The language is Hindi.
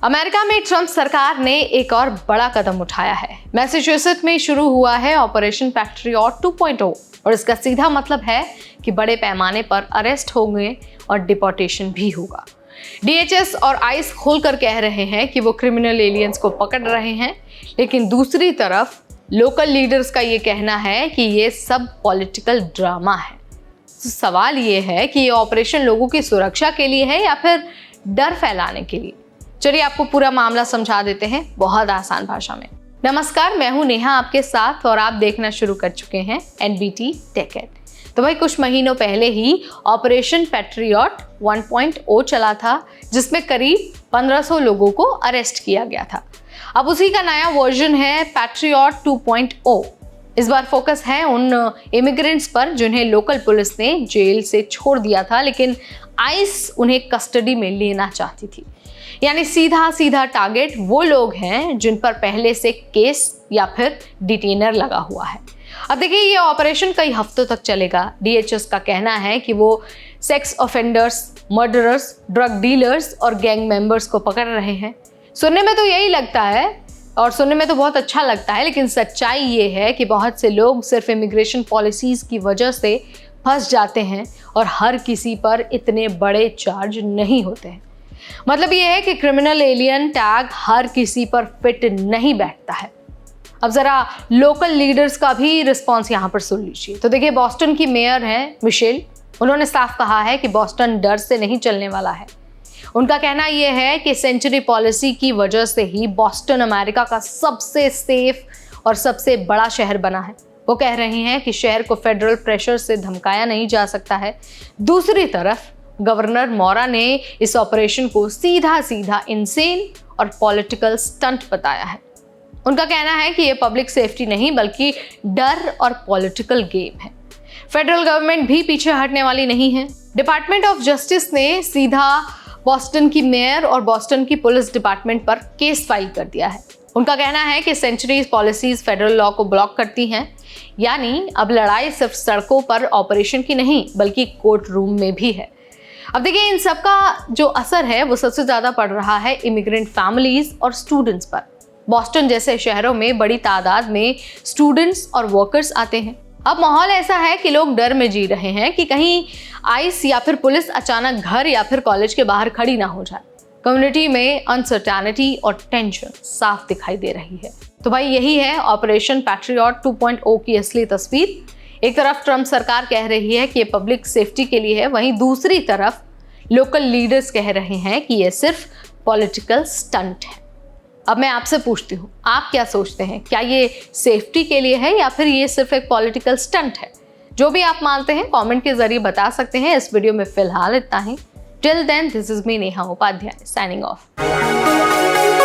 अमेरिका में ट्रंप सरकार ने एक और बड़ा कदम उठाया है। मैसाचुसेट्स में शुरू हुआ है ऑपरेशन पैट्रियट 2.0 और इसका सीधा मतलब है कि बड़े पैमाने पर अरेस्ट होंगे और डिपोर्टेशन भी होगा। DHS और ICE खोलकर कह रहे हैं कि वो क्रिमिनल एलियंस को पकड़ रहे हैं, लेकिन दूसरी तरफ लोकल लीडर्स का ये कहना है कि ये सब पॉलिटिकल ड्रामा है। तो सवाल ये है कि ये ऑपरेशन लोगों की सुरक्षा के लिए है या फिर डर फैलाने के लिए। चलिए आपको पूरा मामला समझा देते हैं बहुत आसान भाषा में। नमस्कार, मैं हूं नेहा आपके साथ और आप देखना शुरू कर चुके हैं NBT टेक एड। तो भाई कुछ महीनों पहले ही ऑपरेशन पैट्रियट 1.0 चला था, जिसमें करीब 1500 लोगों को अरेस्ट किया गया था। अब उसी का नया वर्जन है पैट्रियट 2.0। इस बार फोकस है उन इमिग्रेंट्स पर जिन्हें लोकल पुलिस ने जेल से छोड़ दिया था, लेकिन ICE उन्हें कस्टडी में लेना चाहती थी। यानी सीधा टारगेट वो लोग हैं जिन पर पहले से केस या फिर डिटेनर लगा हुआ है। अब देखिए, ये ऑपरेशन कई हफ्तों तक चलेगा। DHS का कहना है कि वो sex offenders, murderers, drug dealers और गैंग मेंबर्स को पकड़ रहे हैं। सुनने में तो यही लगता है और सुनने में तो बहुत अच्छा लगता है, लेकिन सच्चाई ये है कि बहुत से लोग सिर्फ इमिग्रेशन पॉलिसीज की वजह से फंस जाते हैं और हर किसी पर इतने बड़े चार्ज नहीं होते हैं। मतलब ये है कि क्रिमिनल एलियन टैग हर किसी पर फिट नहीं बैठता है। अब जरा लोकल लीडर्स का भी रिस्पॉन्स यहाँ पर सुन लीजिए। तो देखिए, बॉस्टन की मेयर हैं मिशेल। उन्होंने साफ कहा है कि बॉस्टन डर से नहीं चलने वाला है। उनका कहना यह है कि सेंचुरी पॉलिसी की वजह से ही बॉस्टन अमेरिका का सबसे सेफ और सबसे बड़ा शहर बना है। वो कह रहे हैं कि शहर को फेडरल प्रेशर से धमकाया नहीं जा सकता है। दूसरी तरफ गवर्नर मोरा ने इस ऑपरेशन को सीधा इनसेन और पॉलिटिकल स्टंट बताया है। उनका कहना है कि ये पब्लिक सेफ्टी नहीं बल्कि डर और पॉलिटिकल गेम है। फेडरल गवर्नमेंट भी पीछे हटने वाली नहीं है। डिपार्टमेंट ऑफ जस्टिस ने सीधा बॉस्टन की मेयर और बॉस्टन की पुलिस डिपार्टमेंट पर केस फाइल कर दिया है। उनका कहना है कि सेंचुरी पॉलिसीज फेडरल लॉ को ब्लॉक करती हैं, यानी अब लड़ाई सिर्फ सड़कों पर ऑपरेशन की नहीं बल्कि कोर्ट रूम में भी है। अब देखिए, इन सब का जो असर है वो सबसे ज्यादा पड़ रहा है इमिग्रेंट फैमिलीज और स्टूडेंट्स पर। बॉस्टन जैसे शहरों में बड़ी तादाद में स्टूडेंट्स और वर्कर्स आते हैं। अब माहौल ऐसा है कि लोग डर में जी रहे हैं कि कहीं ICE या फिर पुलिस अचानक घर या फिर कॉलेज के बाहर खड़ी ना हो जाए। कम्युनिटी में अनसर्टेनिटी और टेंशन साफ दिखाई दे रही है। तो भाई यही है ऑपरेशन पैट्रियट 2.0 की असली तस्वीर। एक तरफ ट्रंप सरकार कह रही है कि ये पब्लिक सेफ्टी के लिए है, वहीं दूसरी तरफ लोकल लीडर्स कह रहे हैं कि ये सिर्फ पॉलिटिकल स्टंट है। अब मैं आपसे पूछती हूँ, आप क्या सोचते हैं? क्या ये सेफ्टी के लिए है या फिर ये सिर्फ एक पॉलिटिकल स्टंट है? जो भी आप मानते हैं कमेंट के जरिए बता सकते हैं। इस वीडियो में फिलहाल इतना ही। Till then, this is me Neha Upadhyay, signing of.